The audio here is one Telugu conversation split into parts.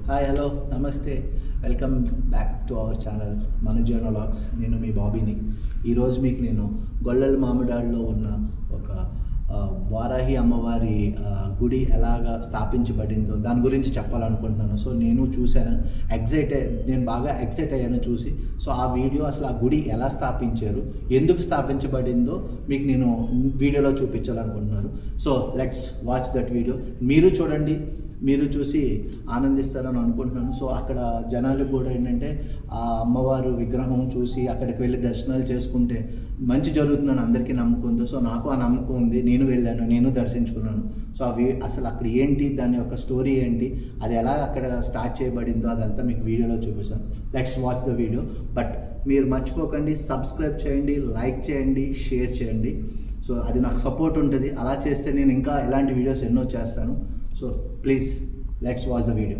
హాయ్ హలో నమస్తే welcome back to our channel Manujona vlogs. నేను మీ బాబీని. ఈరోజు మీకు నేను గొల్లల మామిడాడులో ఉన్న ఒక వారాహి అమ్మవారి గుడి ఎలాగా స్థాపించబడిందో దాని గురించి చెప్పాలనుకుంటున్నాను. సో నేను చూశాను, నేను బాగా ఎక్సైట్ అయ్యాను చూసి. సో ఆ వీడియో అసలు ఆ గుడి ఎలా స్థాపించారు, ఎందుకు స్థాపించబడిందో మీకు నేను వీడియోలో చూపించాలనుకుంటున్నాను. So let's watch that video. మీరు చూడండి, మీరు చూసి ఆనందిస్తారని అనుకుంటున్నాను. సో అక్కడ జనాలకు కూడా ఏంటంటే ఆ అమ్మవారు విగ్రహం చూసి అక్కడికి వెళ్ళి దర్శనాలు చేసుకుంటే మంచి జరుగుతుందని అందరికీ నమ్మకం ఉంది. సో నాకు ఆ నమ్మకం ఉంది. నేను వెళ్ళాను, నేను దర్శించుకున్నాను. సో అసలు అక్కడ ఏంటి, దాని యొక్క స్టోరీ ఏంటి, అది ఎలా అక్కడ స్టార్ట్ చేయబడిందో అదంతా మీకు వీడియోలో చూపిస్తాను. Let's watch the video. But మీరు మర్చిపోకండి, సబ్స్క్రైబ్ చేయండి, లైక్ చేయండి, షేర్ చేయండి. సో అది నాకు సపోర్ట్ ఉంటుంది. అలా చేస్తే నేను ఇంకా ఇలాంటి వీడియోస్ ఎన్నో చేస్తాను. So please let's watch the video.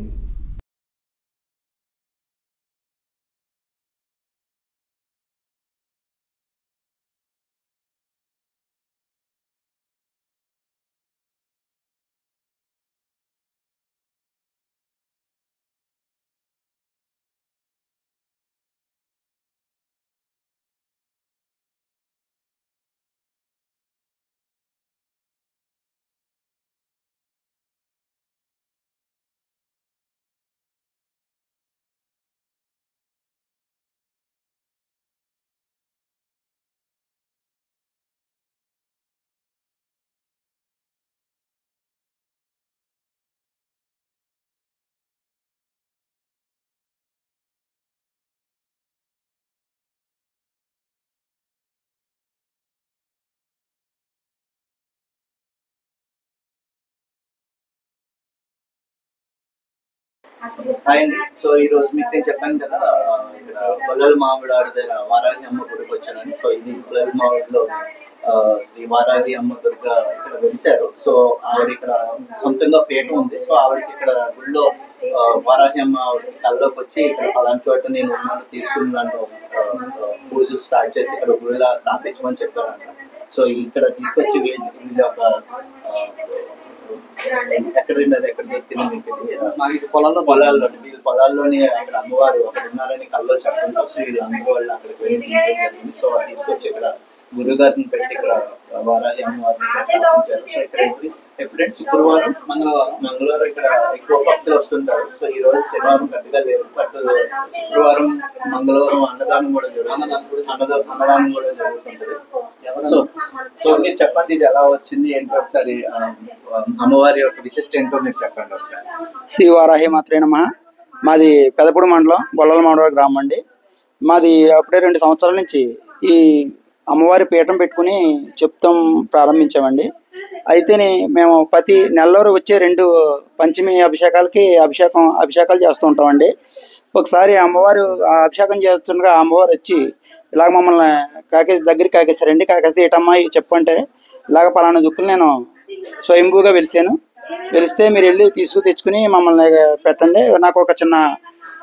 Hi అండి. సో ఈ రోజు మీకు నేను చెప్పాను కదా, ఇక్కడ గొల్లల మామిడాడు దగ్గర వారాహి అమ్మ గుడికి వచ్చానని. సో ఇది గొల్లల మామిడిలో శ్రీ వారాహి అమ్మ దుర్గ ఇక్కడ వెలిశారు. సో ఆవిడ ఇక్కడ సొంతంగా పీఠ ఉంది. సో ఆవిడకి ఇక్కడ గుడిలో వారాహి అమ్మ కల్లోకి వచ్చి ఇక్కడ పలానా చోట నేను ఉన్నాను తీసుకుని దాంట్లో పూజలు స్టార్ట్ చేసి ఇక్కడ గుడిలా స్థాపించమని చెప్పారంట. సో ఇక్కడ తీసుకొచ్చి వీళ్ళ ఒక ఎక్కడ వచ్చింది మీకు పొలాల్లోని అక్కడ అమ్మవారు అక్కడ ఉన్నారని కల్లో చెప్తుంటారు. సో వీళ్ళందరూ వాళ్ళు అక్కడికి వెళ్ళి జరిగింది. సో వాళ్ళు తీసుకొచ్చి ఇక్కడ గురుగారిని పెట్టి ఇక్కడ వారాహి అమ్మవారిని స్థాపించారు. సో ఇక్కడ ఎప్పుడైతే శుక్రవారం మంగళవారం ఇక్కడ ఎక్కువ భక్తులు వస్తుంటారు. సో ఈ రోజు శనివారం పెద్దగా లేదు, బట్ శుక్రవారం మంగళవారం అన్నదానం కూడా జరుగుతుంది. అన్నదానం కూడా జరుగుతుంటది. సో సో మీరు చెప్పండి, ఇది ఎలా వచ్చింది ఏంటో ఒకసారి, అమ్మవారి యొక్క విశిష్ట ఏంటో మీరు చెప్పండి ఒకసారి. శ్రీ వారాహి మాత్రే నమః. మాది పెదపూడి మండలం గొల్లల మామిడాడు గ్రామం అండి. మాది అప్పుడే 2 సంవత్సరాల నుంచి ఈ అమ్మవారి పీఠం పెట్టుకుని చెప్తాం ప్రారంభించామండి. అయితేనే మేము ప్రతి నెలలో వచ్చే 2 పంచమి అభిషేకాలకి అభిషేకాలు చేస్తూ ఉంటామండి. ఒకసారి అమ్మవారు అభిషేకం చేస్తుండగా అమ్మవారు వచ్చి ఇలాగ మమ్మల్ని కాకేసారండి. కాకేసి ఏటమ్మా చెప్పంటే ఇలాగ పలానా దుక్కులు నేను స్వయంభూగా వెలిస్తే మీరు వెళ్ళి తెచ్చుకుని మమ్మల్ని పెట్టండి, నాకు ఒక చిన్న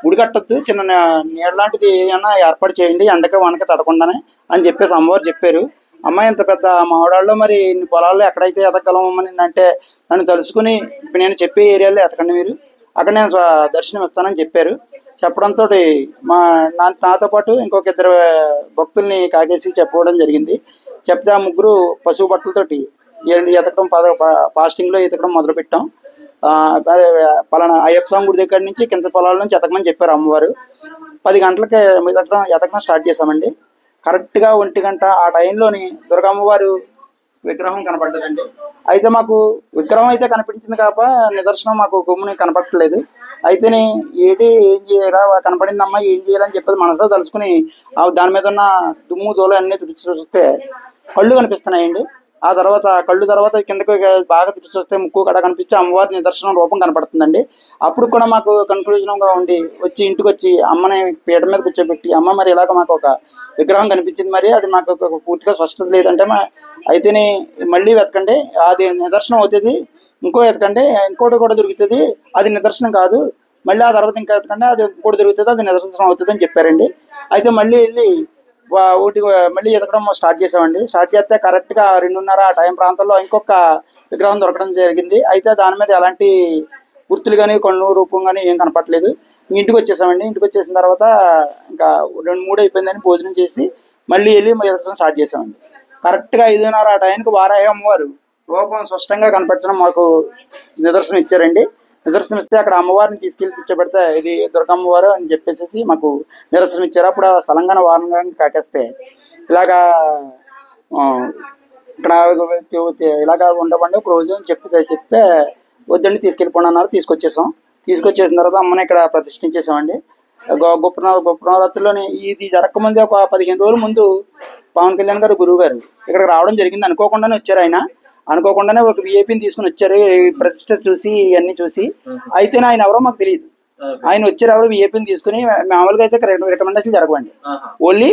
గుడి కట్టొద్దు, చిన్న నీళ్ళ లాంటిది ఏమైనా ఏర్పాటు చేయండి, ఎండక వనక తడకుండానే అని చెప్పేసి అమ్మవారు చెప్పారు. అమ్మాయి ఇంత పెద్ద మామిడాళ్ళలో మరి ఇన్ని పొలాల్లో ఎక్కడైతే ఎదగలమని అంటే నన్ను తలుసుకుని నేను చెప్పే ఏరియాలో ఎతకండి, మీరు అక్కడ నేను దర్శనం ఇస్తానని చెప్పారు. చెప్పడంతో నాతో పాటు ఇంకొక 2 భక్తుల్ని కాకేసి చెప్పడం జరిగింది. చెప్తే ఆ ముగ్గురు పశువు బట్టలతోటి ఎతకడం ఫాస్టింగ్లో ఎతకడం మొదలుపెట్టాం. పలానా అయ్యప్ప స్వామి గుడి దగ్గర నుంచి కింద పొలాల నుంచి ఎతకమని చెప్పారు అమ్మవారు. 10 గంటలకే ఎతకడం స్టార్ట్ చేసామండి. కరెక్ట్గా 1 గంట ఆ టైంలోని దుర్గమ్మవారు విగ్రహం కనపడ్డదండి. అయితే మాకు విగ్రహం అయితే కనిపించింది కాక నిదర్శనం మాకు గుమ్ముని కనపడట్లేదు. అయితేనే ఏం చేయాలా, కనపడిందమ్మా ఏం చేయాలని చెప్పేది మనసులో తలుచుకుని దాని మీద ఉన్న దుమ్ము దోలు అన్నీ చూస్తే కళ్ళు కనిపిస్తున్నాయండి. ఆ తర్వాత కిందకి బాగా చూస్తే ముక్కు కడ కనిపించి అమ్మవారి నిదర్శనం రూపం కనపడుతుందండి. అప్పుడు కూడా మాకు కన్క్లూజన్గా ఉండి ఇంటికి వచ్చి అమ్మని పీట మీద కూర్చోబెట్టి, అమ్మ మరి ఇలాగ మాకు ఒక విగ్రహం కనిపించింది, మరి అది మాకు పూర్తిగా స్పష్టత లేదంటే అయితేనే మళ్ళీ వెతకండి, అది నిదర్శనం అవుతుంది, ఇంకోటి కూడా దొరుకుతుంది, అది నిదర్శనం కాదు, మళ్ళీ ఆ తర్వాత ఇంకా వెతకండి, అది ఇంకోటి దొరుకుతుంది, అది నిదర్శనం అవుతుంది అని చెప్పారండి. అయితే మళ్ళీ వెళ్ళి మళ్ళీ ఎతకడం స్టార్ట్ చేసామండి. స్టార్ట్ చేస్తే కరెక్ట్గా 2:30 ఆ టైం ప్రాంతంలో ఇంకొక విగ్రహం దొరకడం జరిగింది. అయితే దాని మీద ఎలాంటి గుర్తులు కానీ కళ్ళు రూపం కానీ ఏం కనపట్లేదు. ఇంటికి వచ్చేసామండి. ఇంటికి వచ్చేసిన తర్వాత ఇంకా 2-3 అయిపోయిందని భోజనం చేసి మళ్ళీ వెళ్ళి నిదర్శనం స్టార్ట్ చేసామండి. కరెక్ట్గా 5:30 ఆ టైంకి వారాహి అమ్మవారు రూపం స్పష్టంగా కనపరచడం మాకు నిదర్శనం ఇచ్చారండి. నిదర్శనం ఇస్తే అక్కడ అమ్మవారిని తీసుకెళ్ళి కూర్చోబెడితే ఇది దుర్గమ్మవారు అని చెప్పేసి మాకు నిదర్శనం ఇచ్చారు. అప్పుడు తెలంగాణ వారంగా కాకేస్తే ఇలాగా ఇక్కడ ఇలాగా ఉండబండి ఒక రోజు అని చెప్తే వద్దండి తీసుకెళ్ళిపోండి అన్నారు. తీసుకొచ్చేసిన తర్వాత అమ్మని ఇక్కడ ప్రతిష్ఠించేసామండి. గొప్ప నవరాత్రుల్లోని ఇది జరగకముందే ఒక 15 రోజుల ముందు పవన్ కళ్యాణ్ గారు గురువు గారు ఇక్కడికి రావడం జరిగింది. అనుకోకుండానే వచ్చారు. అనుకోకుండానే ఒక విఐపిని తీసుకుని వచ్చారు. ప్రతిష్ట చూసి ఇవన్నీ చూసి అయితే ఆయన ఎవరో మాకు తెలియదు. ఆయన వచ్చారు ఎవరో విఐపిని తీసుకుని. మామూలుగా అయితే రికమెండేషన్ జరగవండి. ఓన్లీ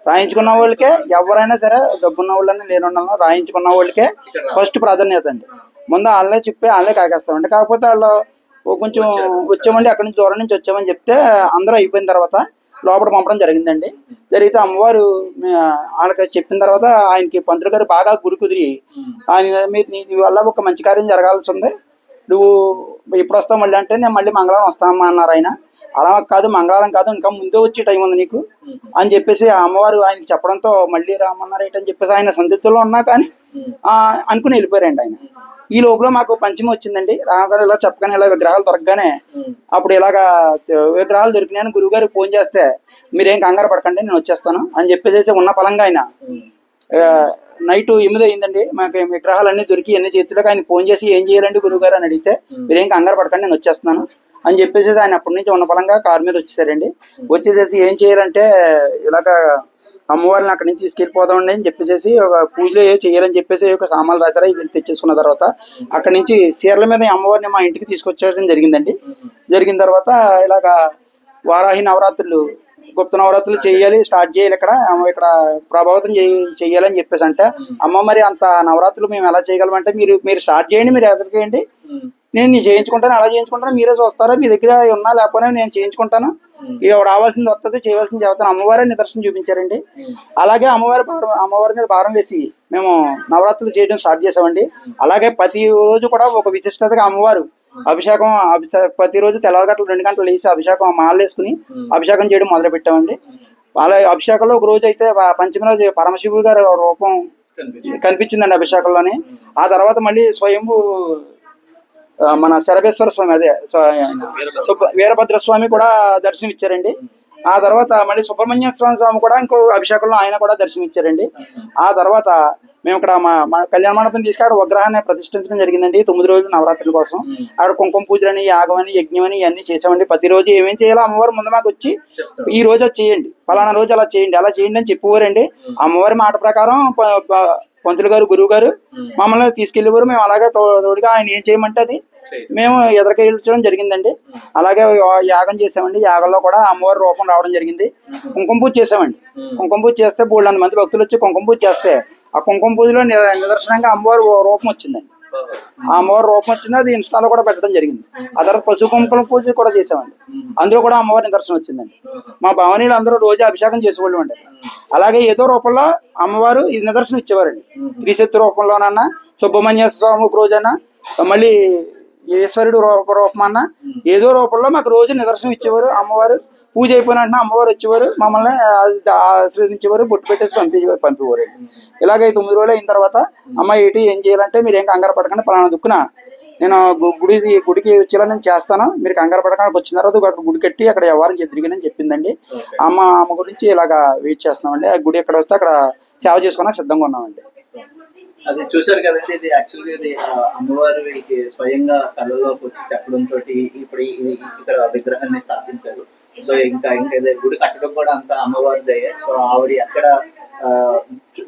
రాయించుకున్న వాళ్ళకే, ఎవరైనా సరే డబ్బున్న వాళ్ళని లేనున్న రాయించుకున్న వాళ్ళకే ఫస్ట్ ప్రాధాన్యత అండి. ముందు వాళ్ళే చెప్పి వాళ్ళే కాకేస్తామండి. కాకపోతే వాళ్ళు కొంచెం వచ్చామండి, అక్కడి నుంచి దూరం నుంచి వచ్చామని చెప్తే అందరూ అయిపోయిన తర్వాత లోపల పంపడం జరిగిందండి. జరిగితే అమ్మవారు వాళ్ళకి చెప్పిన తర్వాత ఆయనకి పంతులు గారు బాగా గురి కుదిరి ఆయన మీరు నీ వల్ల ఒక మంచి కార్యం జరగాల్సి ఉంది, నువ్వు ఎప్పుడు వస్తావు మళ్ళీ అంటే నేను మళ్ళీ మంగళవారం వస్తామమ్మా అన్నారు. ఆయన అలా కాదు, మంగళవారం కాదు, ఇంకా ముందే వచ్చే టైం ఉంది నీకు అని చెప్పేసి అమ్మవారు ఆయనకి చెప్పడంతో మళ్ళీ రామన్నారు ఏంటని చెప్పేసి ఆయన సందిగ్ధంలో ఉన్నా కానీ అనుకుని వెళ్ళిపోయారండి ఆయన. ఈ లోపల మాకు పంచమి వచ్చిందండి. రామగారు ఇలా చెప్పగానే ఇలా విగ్రహాలు దొరకగానే అప్పుడు ఇలాగా విగ్రహాలు దొరికినాయని గురువు గారికి ఫోన్ చేస్తే మీరేం కంగారు పడకండి నేను వచ్చేస్తాను అని చెప్పేసి ఉన్న పలంగా ఆయన నైట్ 8 అయిందండి. మాకు విగ్రహాలన్నీ దొరికి ఎన్ని చేతులకు ఆయన ఫోన్ చేసి ఏం చేయాలండి గురువు గారు అని అడిగితే మీరేం కంగారు పడకండి నేను వచ్చేస్తున్నాను అని చెప్పేసి ఆయన అప్పటి నుంచి ఉన్న పలంగా కారు మీద వచ్చేసారండి. వచ్చేసేసి ఏం చేయాలంటే ఇలాగ అమ్మవారిని అక్కడి నుంచి తీసుకెళ్ళిపోదామండి అని చెప్పేసి ఒక పూజలో చేయాలని చెప్పేసి ఒక సామాన్లు రాశారా ఇది తెచ్చేసుకున్న తర్వాత అక్కడి నుంచి చీరల మీద అమ్మవారిని మా ఇంటికి తీసుకొచ్చేయడం జరిగిందండి. జరిగిన తర్వాత ఇలాగ వారాహి నవరాత్రులు గుప్త నవరాత్రులు చేయాలి, స్టార్ట్ చేయాలి, ఇక్కడ ప్రభావితం చేయాలని చెప్పేసి అంటే అమ్మ మరి అంత నవరాత్రులు మేము ఎలా చేయగలమంటే మీరు స్టార్ట్ చేయండి, మీరు ఎదురుకేయండి, నేను చేయించుకుంటాను, అలా చేయించుకుంటాను, మీరే చూస్తారా, మీ దగ్గర ఉన్నా లేకపోయినా నేను చేయించుకుంటాను, రావాల్సింది వస్తుంది, చేయవలసింది చెబుతాను. అమ్మవారే నిదర్శనం చూపించారండి. అలాగే అమ్మవారి మీద భారం వేసి మేము నవరాత్రులు చేయడం స్టార్ట్ చేసామండి. అలాగే ప్రతి రోజు కూడా ఒక విశిష్టతగా అమ్మవారు అభిషేకం ప్రతిరోజు తెల్లవారుగంటలు 2 గంటలు లేచి అభిషేకం మాలలు వేసుకుని అభిషేకం చేయడం మొదలు పెట్టామండి. అలా అభిషేకంలో ఒక రోజు అయితే పంచమి రోజు పరమశివుడు గారి రూపం కనిపించిందండి అభిషేకంలోని. ఆ తర్వాత మళ్ళీ స్వయంభూ మన శరభేశ్వర స్వామి అదే వీరభద్ర స్వామి కూడా దర్శనం ఇచ్చారండి. ఆ తర్వాత మళ్ళీ సుబ్రహ్మణ్య స్వామి కూడా ఇంకో అభిషేకంలో ఆయన కూడా దర్శనం ఇచ్చారండి. ఆ తర్వాత మేము ఇక్కడ మా కళ్యాణ మండపం తీసుకు అక్కడ విగ్రహాన్ని ప్రతిష్ఠించడం జరిగిందండి. 9 రోజులు నవరాత్రుల కోసం అక్కడ కుంకుమ పూజలని, యాగమని, యజ్ఞమని ఇవన్నీ చేసామండి. ప్రతిరోజు ఏమేం చేయాలో అమ్మవారు ముందు మాకు వచ్చి ఈ రోజు అది చేయండి, ఫలానా రోజు అలా చేయండి అని చెప్పేవారండి. అమ్మవారి మాట ప్రకారం పంతులు గారు గురువు గారు మమ్మల్ని తీసుకెళ్లేవారు. మేము అలాగే తోడుగా ఆయన ఏం చేయమంటే అది మేము ఎదురుకెళ్ళడం జరిగిందండి. అలాగే యాగం చేసామండి. యాగంలో కూడా అమ్మవారి రూపం రావడం జరిగింది. కుంకుమ పూజ చేసామండి. కుంకుమ పూజ చేస్తే 300 మంది భక్తులు వచ్చి కుంకుమ పూజ చేస్తే ఆ కుంకుమ పూజలో నిదర్శనంగా అమ్మవారి రూపం వచ్చిందండి. ఆ అమ్మవారి రూపం వచ్చింది, అది ఇన్స్టాలో కూడా పెట్టడం జరిగింది. ఆ తర్వాత పశు కుంకుమ పూజ కూడా చేసామండి. అందులో కూడా అమ్మవారి నిదర్శనం వచ్చిందండి. మా భవనీలు అందరూ రోజు అభిషేకం చేసేవాళ్ళు అండి. అలాగే ఏదో రూపంలో అమ్మవారు ఈ నిదర్శనం ఇచ్చేవారండి. త్రిశక్తి రూపంలోనన్నా, సుబ్రహ్మణ్య స్వామి ఒక రోజన్నా, మళ్ళీ ఈశ్వరుడు రూపమన్నా ఏదో రూపంలో మాకు రోజు నిదర్శనం ఇచ్చేవారు. అమ్మవారు పూజ అయిపోయినట్టు అమ్మవారు వచ్చేవారు, మమ్మల్ని ఆశీర్వదించేవారు, బొట్టు పెట్టేసి పంపేవారు. ఇలాగ 9 రోజులు అయిన తర్వాత అమ్మ ఏం చేయాలంటే మీరు ఏం కంగారు పడకండి, పలానా దుక్కున నేను గుడికి వచ్చేలా నేను చేస్తాను, మీరు కంగారు పడడానికి వచ్చిన తర్వాత అక్కడ గుడి కట్టి అక్కడ వ్యవహారం తిరిగినని చెప్పిందండి. అమ్మ గురించి ఇలాగ వెయిట్ చేస్తున్నామండి. ఆ గుడి ఎక్కడ వస్తే అక్కడ సేవ చేసుకోవడానికి సిద్ధంగా ఉన్నామండి. అది చూసారు కదండి, ఇది యాక్చువల్గా ఇది అమ్మవారు వీళ్ళకి స్వయంగా కళ్ళలోకి వచ్చి చెప్పడంతో ఇప్పుడు ఇక్కడ విగ్రహాన్ని స్థాపించారు. సో ఇంకా గుడి కట్టడం కూడా అంత అమ్మవారిదే. సో ఆవిడ ఎక్కడ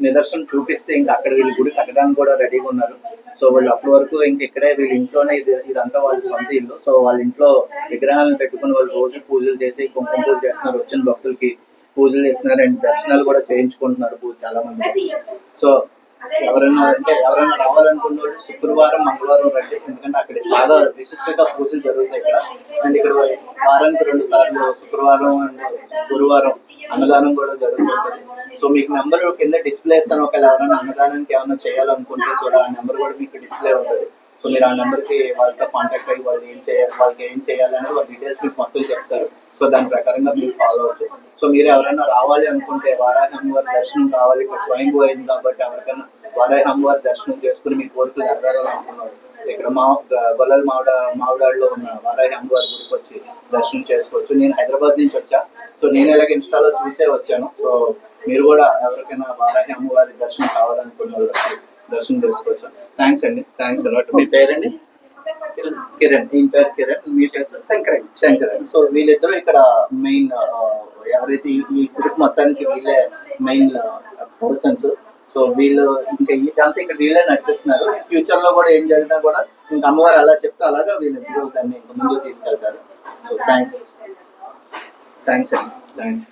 నిదర్శనం చూపిస్తే ఇంకా అక్కడ వీళ్ళు గుడి కట్టడానికి కూడా రెడీగా ఉన్నారు. సో వాళ్ళు అప్పటి వరకు ఇక్కడే వీళ్ళ ఇంట్లోనే ఇదంతా వాళ్ళ సొంత ఇల్లు. సో వాళ్ళ ఇంట్లో విగ్రహాలను పెట్టుకుని వాళ్ళు రోజు పూజలు చేసి కుంకుమ పూజ చేస్తున్నారు, వచ్చిన భక్తులకి పూజలు చేస్తున్నారు, అండ్ దర్శనాలు కూడా చేయించుకుంటున్నారు చాలా మంది. సో ఎవరైనా రావాలనుకున్న వాళ్ళు శుక్రవారం, మంగళవారం రండి, ఎందుకంటే అక్కడ బాగా విశిష్టంగా పూజలు జరుగుతాయి ఇక్కడ. అండ్ ఇక్కడ వారానికి 2 సార్లు శుక్రవారం అండ్ గురువారం అన్నదానం కూడా జరుగుతుంటది. సో మీకు నెంబర్ కింద డిస్ప్లే ఇస్తాను, ఒకవేళ ఎవరైనా అన్నదానానికి ఏమైనా చేయాలనుకుంటే సో ఆ నెంబర్ కూడా మీకు డిస్ప్లే ఉంటుంది. సో మీరు ఆ నెంబర్కి వాళ్ళతో కాంటాక్ట్ అయ్యి వాళ్ళకి ఏం చేయాలనేది వాళ్ళ డీటెయిల్స్ మీకు మొత్తం చెప్తారు. సో దాని ప్రకారంగా మీరు ఫాలో అవచ్చు. సో మీరు ఎవరైనా రావాలి అనుకుంటే వారాహి అమ్మవారి దర్శనం కావాలి, ఇక్కడ స్వయంభూ అయింది కాబట్టి ఎవరికైనా వారాహి అమ్మవారి దర్శనం చేసుకుని మీ కోరికలు నెరవేరాలనుకున్నారు ఇక్కడ గొల్లల మామిడాడులో ఉన్న వారాహి అమ్మవారి గుడికి వచ్చి దర్శనం చేసుకోవచ్చు. నేను హైదరాబాద్ నుంచి వచ్చా, సో నేను ఇలాగ ఇన్స్టాలో చూసే వచ్చాను. సో మీరు కూడా ఎవరికైనా వారాహి అమ్మవారి దర్శనం కావాలనుకున్న వాళ్ళకి దర్శనం చేసుకోవచ్చు. థ్యాంక్స్ అండి, థ్యాంక్స్ అలాట్. మీ పేరండి? కిరణ్. ఈయన పేరు కిరణ్, మీ పేరు? శంకర్. సో వీళ్ళిద్దరూ ఇక్కడ మెయిన్ ఎవరైతే ఈ గుడికి మొత్తానికి వీళ్ళే మెయిన్ పర్సన్స్. సో వీళ్ళు ఇంకా ఇదంతా ఇక్కడ వీళ్ళే నడిపిస్తున్నారు. ఫ్యూచర్ లో కూడా ఏం జరిగినా కూడా ఇంకా అమ్మవారు అలా చెప్తే అలాగా వీళ్ళిద్దరూ దాన్ని ఇంకా ముందుకు తీసుకెళ్తారు. సో థ్యాంక్స్ అండి, థ్యాంక్స్.